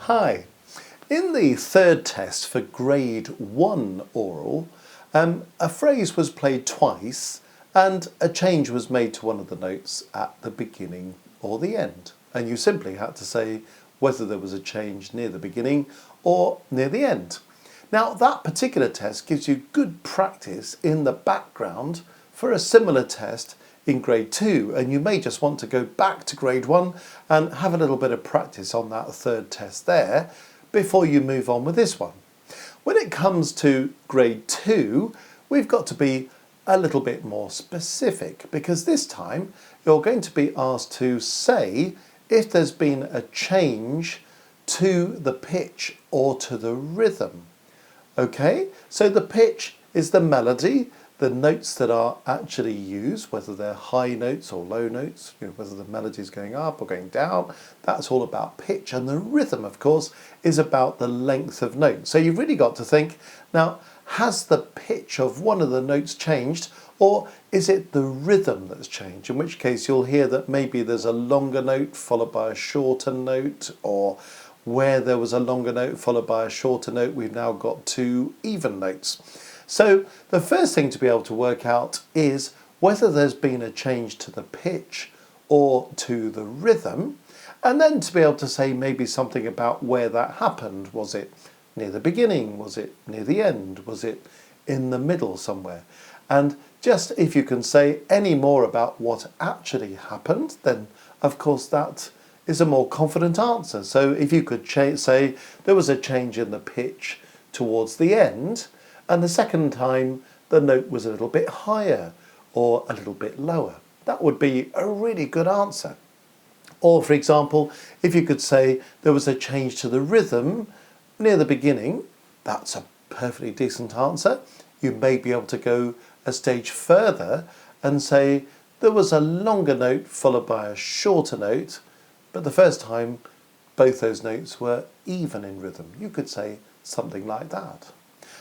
Hi. In the third test for grade 1 oral, a phrase was played twice and a change was made to one of the notes at the beginning or the end. And you simply had to say whether there was a change near the beginning or near the end. Now, that particular test gives you good practice in the background for a similar test in grade 2, and you may just want to go back to grade 1 and have a little bit of practice on that third test there before you move on with this one. When it comes to grade 2, we've got to be a little bit more specific, because this time you're going to be asked to say if there's been a change to the pitch or to the rhythm. Okay, so the pitch is the melody, the notes that are actually used, whether they're high notes or low notes, whether the melody is going up or going down, that's all about pitch. And the rhythm, of course, is about the length of notes. So you've really got to think, now, has the pitch of one of the notes changed, or is it the rhythm that's changed? In which case you'll hear that maybe there's a longer note followed by a shorter note, or where there was a longer note followed by a shorter note, we've now got two even notes. So the first thing to be able to work out is whether there's been a change to the pitch or to the rhythm, and then to be able to say maybe something about where that happened. Was it near the beginning? Was it near the end? Was it in the middle somewhere? And just if you can say any more about what actually happened, then of course that is a more confident answer. So if you could say there was a change in the pitch towards the end, and the second time the note was a little bit higher or a little bit lower, that would be a really good answer. Or for example, if you could say there was a change to the rhythm near the beginning, that's a perfectly decent answer. You may be able to go a stage further and say there was a longer note followed by a shorter note, but the first time both those notes were even in rhythm. You could say something like that.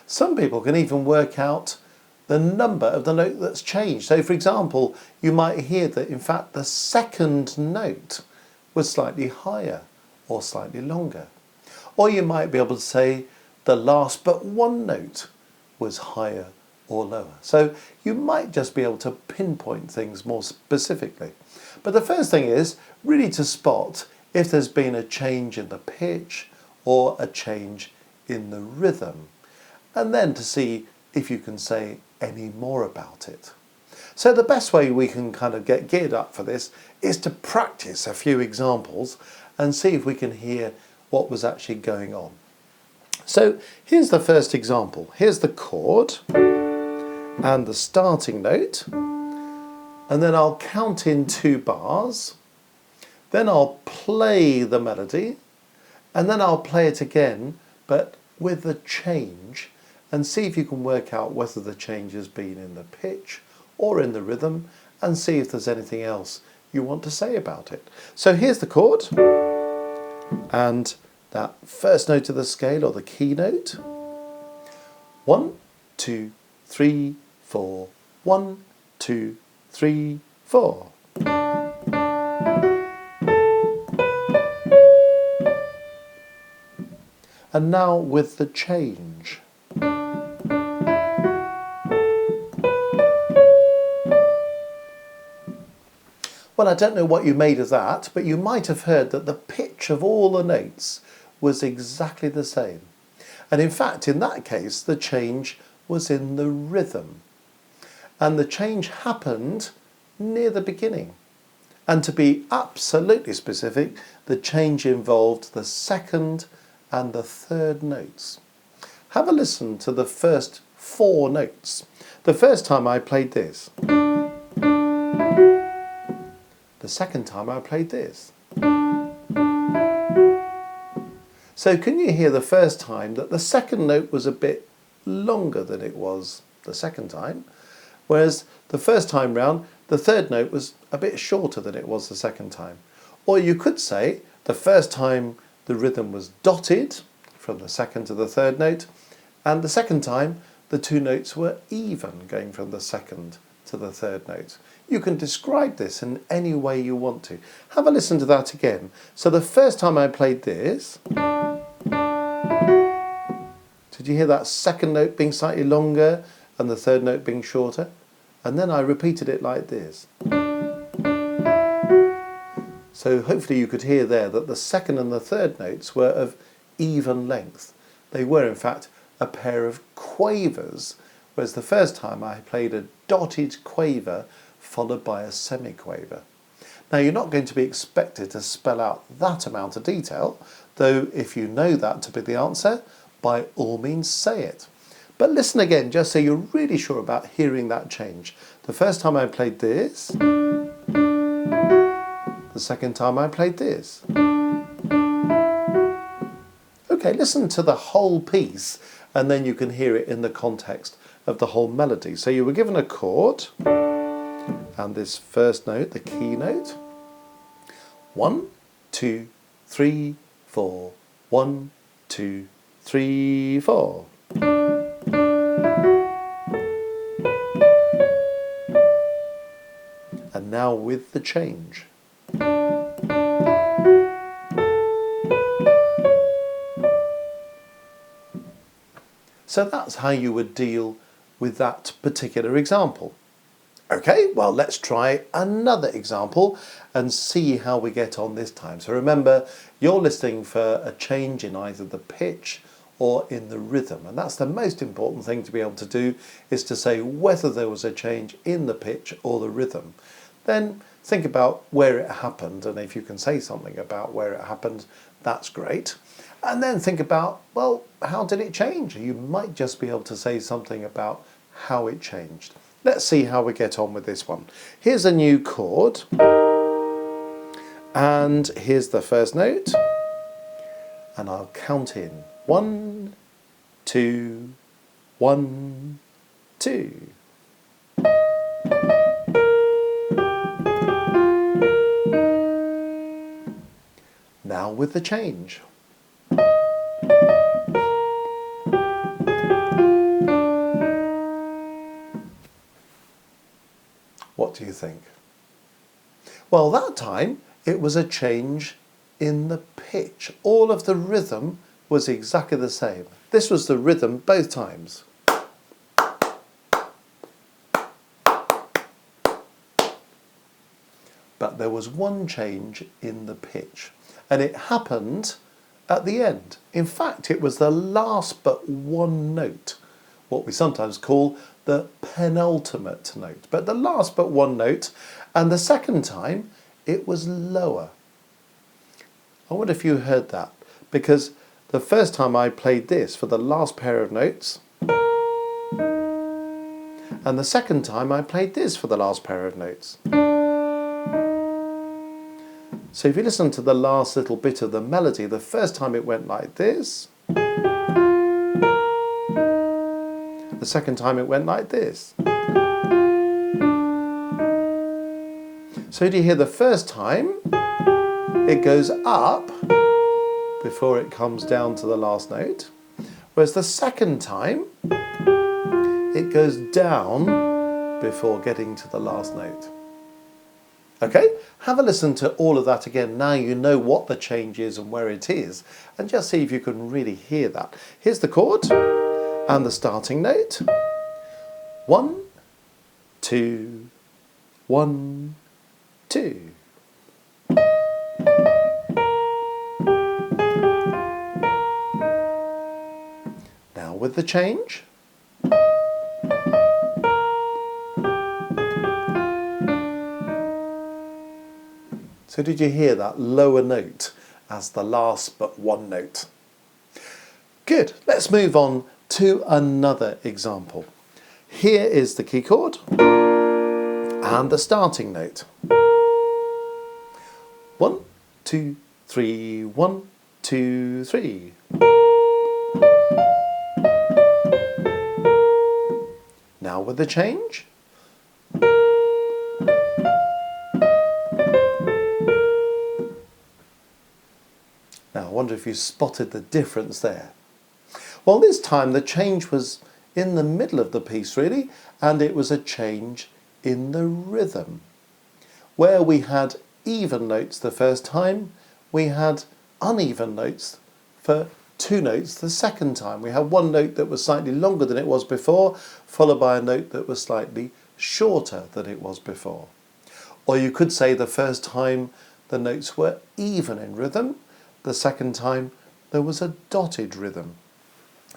Some people can even work out the number of the note that's changed. So for example, you might hear that in fact the second note was slightly higher or slightly longer. Or you might be able to say the last but one note was higher or lower. So you might just be able to pinpoint things more specifically. But the first thing is really to spot if there's been a change in the pitch or a change in the rhythm, and then to see if you can say any more about it. So the best way we can kind of get geared up for this is to practice a few examples and see if we can hear what was actually going on. So here's the first example. Here's the chord and the starting note, and then I'll count in 2 bars, then I'll play the melody, and then I'll play it again, but with a change, and see if you can work out whether the change has been in the pitch or in the rhythm, and see if there's anything else you want to say about it. So here's the chord, and that first note of the scale, or the key note. 1, 2, 3, 4. 1, 2, 3, 4. And now with the change. Well, I don't know what you made of that, but you might have heard that the pitch of all the notes was exactly the same. And in fact, in that case, the change was in the rhythm. And the change happened near the beginning. And to be absolutely specific, the change involved the second and the third notes. Have a listen to the first 4 notes. The first time I played this. The second time I played this. So can you hear the first time that the second note was a bit longer than it was the second time, whereas the first time round the third note was a bit shorter than it was the second time. Or you could say the first time the rhythm was dotted from the second to the third note, and the second time the 2 notes were even, going from the second to the third note. You can describe this in any way you want to. Have a listen to that again. So the first time I played this, Did you hear that second note being slightly longer and the third note being shorter? And then I repeated it like this. So hopefully you could hear there that the second and the third notes were of even length. They were in fact a pair of quavers, whereas the first time I played a dotted quaver followed by a semiquaver. Now you're not going to be expected to spell out that amount of detail, though if you know that to be the answer, by all means say it. But listen again, just so you're really sure about hearing that change. The first time I played this, the second time I played this. Okay, listen to the whole piece and then you can hear it in the context of the whole melody. So you were given a chord and this first note, the key note. 1, 2, 3, 4. 1, 2, 3, 4. And now with the change. So that's how you would deal with that particular example. Okay, well let's try another example and see how we get on this time. So remember, you're listening for a change in either the pitch or in the rhythm, and that's the most important thing to be able to do, is to say whether there was a change in the pitch or the rhythm. Then think about where it happened, and if you can say something about where it happened, that's great. And then think about, well, how did it change? You might just be able to say something about how it changed. Let's see how we get on with this one. Here's a new chord, and here's the first note, and I'll count in 1, 2, 1, 2. Now with the change. What do you think? Well, that time it was a change in the pitch. All of the rhythm was exactly the same. This was the rhythm both times. But there was one change in the pitch, and it happened at the end. In fact, it was the last but one note, what we sometimes call the penultimate note, but the last but one note, and the second time it was lower. I wonder if you heard that, because the first time I played this for the last pair of notes, and the second time I played this for the last pair of notes. So if you listen to the last little bit of the melody, the first time it went like this, the second time it went like this. So do you hear the first time it goes up before it comes down to the last note, whereas the second time it goes down before getting to the last note. Okay, have a listen to all of that again. Now you know what the change is and where it is, and just see if you can really hear that. Here's the chord and the starting note. 1, 2, 1, 2. Now with the change. So did you hear that lower note as the last but one note? Good, let's move on to another example. Here is the key chord and the starting note. 1, 2, 3, 1, 2, 3. Now with the change. Now I wonder if you spotted the difference there. Well, this time the change was in the middle of the piece really, and it was a change in the rhythm. Where we had even notes the first time, we had uneven notes for two notes the second time. We had one note that was slightly longer than it was before, followed by a note that was slightly shorter than it was before. Or you could say the first time the notes were even in rhythm, the second time there was a dotted rhythm.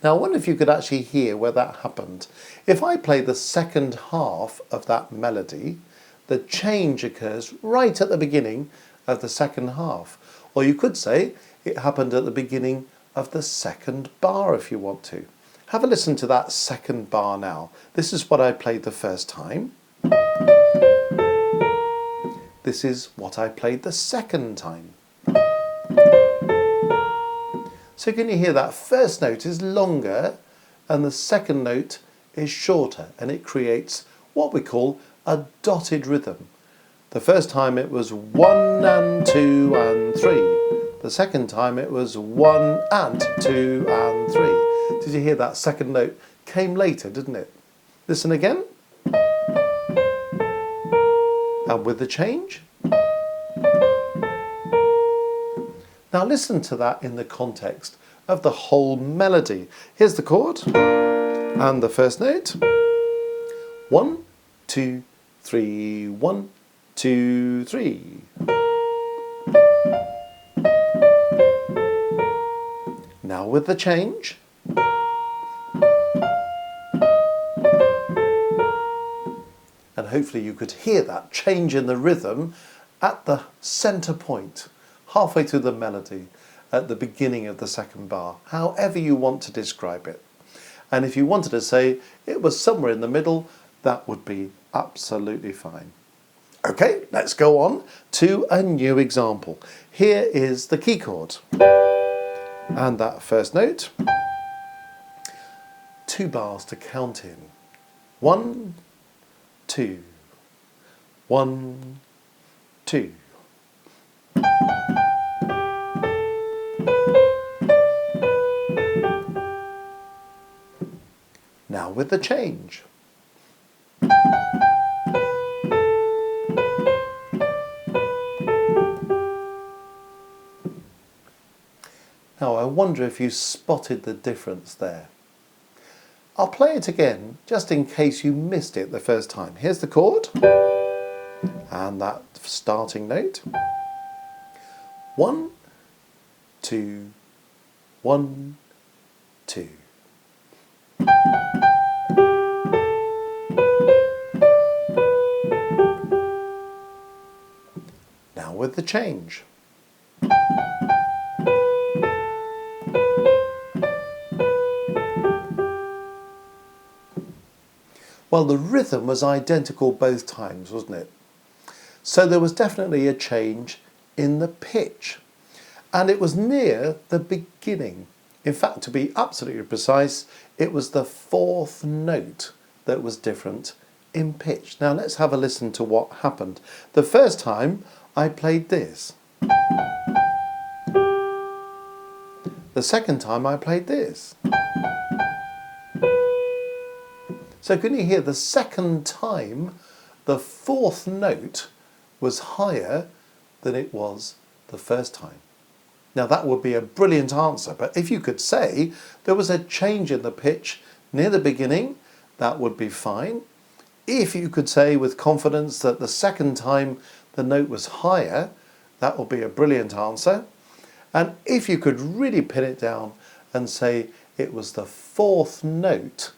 Now I wonder if you could actually hear where that happened. If I play the second half of that melody, the change occurs right at the beginning of the second half. Or you could say it happened at the beginning of the second bar if you want to. Have a listen to that second bar now. This is what I played the first time. This is what I played the second time. So can you hear that first note is longer and the second note is shorter, and it creates what we call a dotted rhythm. The first time it was 1 and 2 and 3. The second time it was 1 and 2 and 3. Did you hear that second note came later, didn't it? Listen again. And with the change. Now listen to that in the context of the whole melody. Here's the chord and the first note. 1, 2, 3, 1, 2, 3. Now with the change. And hopefully you could hear that change in the rhythm at the centre point, halfway through the melody, at the beginning of the second bar, however you want to describe it. And if you wanted to say it was somewhere in the middle, that would be absolutely fine. Okay, let's go on to a new example. Here is the key chord. And that first note, 2 bars to count in. 1, 2, 1, 2. Now with the change. Now I wonder if you spotted the difference there. I'll play it again just in case you missed it the first time. Here's the chord and that starting note. 1, 2, 1, 2. Now with the change. Well, the rhythm was identical both times, wasn't it? So there was definitely a change in the pitch. And it was near the beginning. In fact, to be absolutely precise, it was the 4th note that was different in pitch. Now let's have a listen to what happened. The first time I played this. The second time I played this. So can you hear the second time the 4th note was higher than it was the first time? Now that would be a brilliant answer, but if you could say there was a change in the pitch near the beginning, that would be fine. If you could say with confidence that the second time the note was higher, that would be a brilliant answer. And if you could really pin it down and say it was the 4th note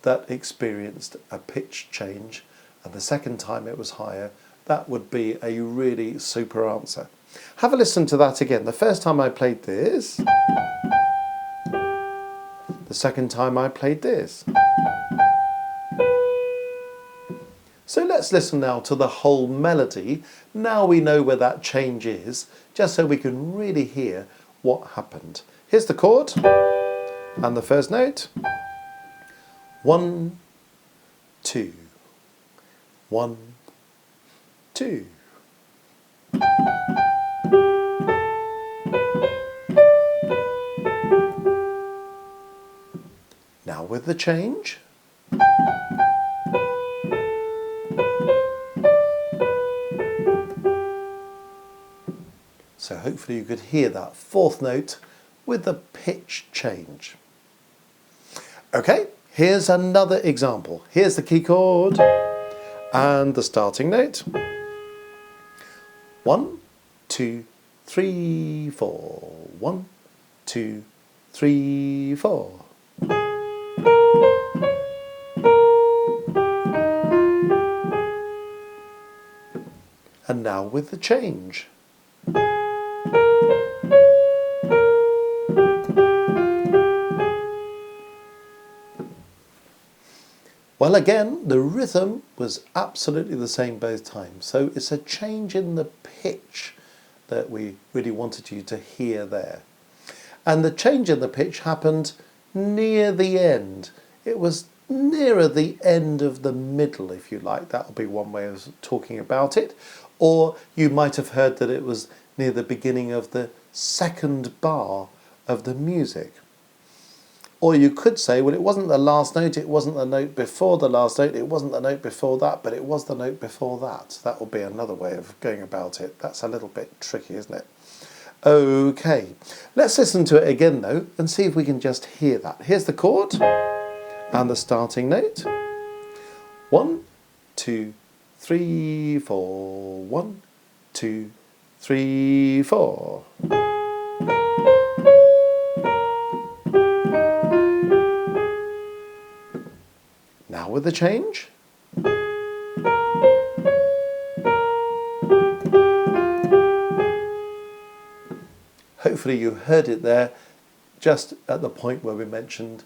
that experienced a pitch change and the second time it was higher, that would be a really super answer. Have a listen to that again. The first time I played this. The second time I played this. So let's listen now to the whole melody. Now we know where that change is, just so we can really hear what happened. Here's the chord and the first note. 1, 2, 1, 2. Now with the change. So hopefully you could hear that 4th note with the pitch change. Okay, here's another example. Here's the key chord and the starting note. 1, 2, 3, 4. 1, 2, 3, 4. And now with the change. Well, again, the rhythm was absolutely the same both times. So it's a change in the pitch that we really wanted you to hear there. And the change in the pitch happened near the end. It was nearer the end of the middle, if you like. That would be one way of talking about it. Or you might have heard that it was near the beginning of the second bar of the music. Or you could say, well, it wasn't the last note, it wasn't the note before the last note, it wasn't the note before that, but it was the note before that. That would be another way of going about it. That's a little bit tricky, isn't it? Okay, let's listen to it again though and see if we can just hear that. Here's the chord and the starting note. 1, 2, 3, 4. 1, 2, 3, 4. Now with the change. Hopefully you heard it there just at the point where we mentioned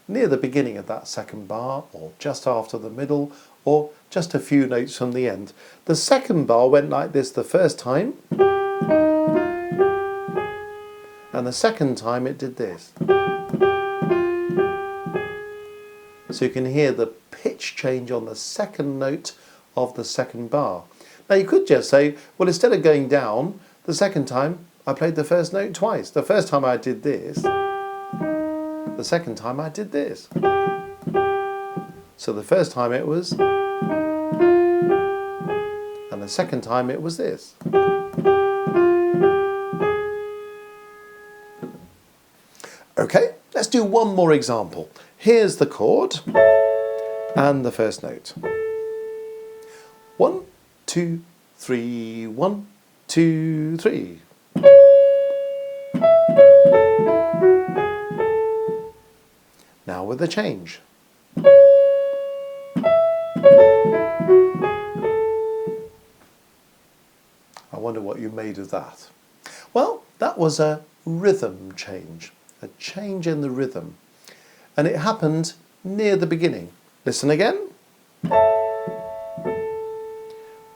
near the beginning of that second bar, or just after the middle, or just a few notes from the end. The second bar went like this the first time, and the second time it did this. So you can hear the pitch change on the second note of the second bar. Now you could just say, well, instead of going down, the second time I played the first note twice. The first time I did this, the second time I did this. So the first time it was, and the second time it was this. Okay, let's do one more example. Here's the chord and the first note. 1, 2, 3, 1, 2, 3. Now with the change. I wonder what you made of that. Well, that was a rhythm change, a change in the rhythm. And it happened near the beginning. Listen again.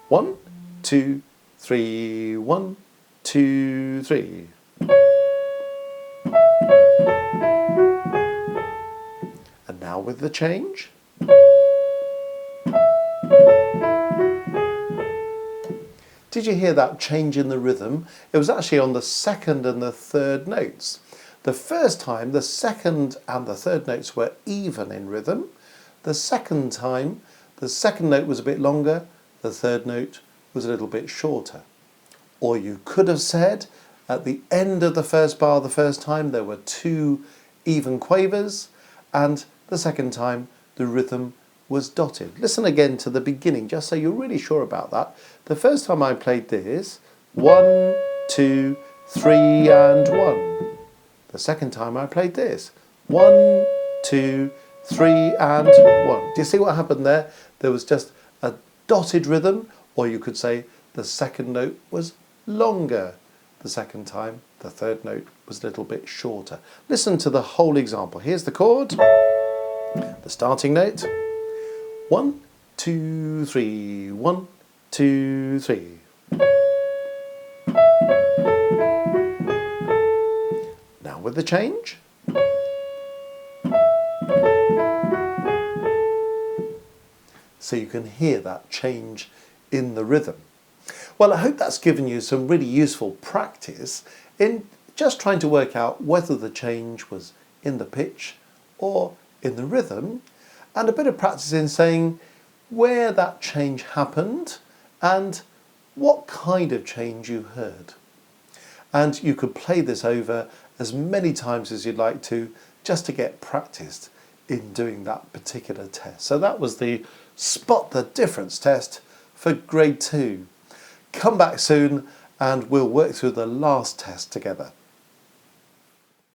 1, 2, 3, 1, 2, 3. And now with the change. Did you hear that change in the rhythm? It was actually on the second and the third notes. The first time, the second and the third notes were even in rhythm. The second time, the second note was a bit longer, the third note was a little bit shorter. Or you could have said, at the end of the first bar the first time, there were 2 even quavers, and the second time, the rhythm was dotted. Listen again to the beginning, just so you're really sure about that. The first time I played this, 1, 2, 3, and 1. The second time I played this, 1, 2, 3, and 1. Do you see what happened there? There was just a dotted rhythm, or you could say the second note was longer the second time, the third note was a little bit shorter. Listen to the whole example. Here's the chord, the starting note. 1, 2, 3, 1, 2, 3. Now with the change. So you can hear that change in the rhythm. Well, I hope that's given you some really useful practice in just trying to work out whether the change was in the pitch or in the rhythm, and a bit of practice in saying where that change happened and what kind of change you heard. And you could play this over as many times as you'd like to, just to get practiced in doing that particular test. So that was the Spot the Difference test for grade 2. Come back soon and we'll work through the last test together.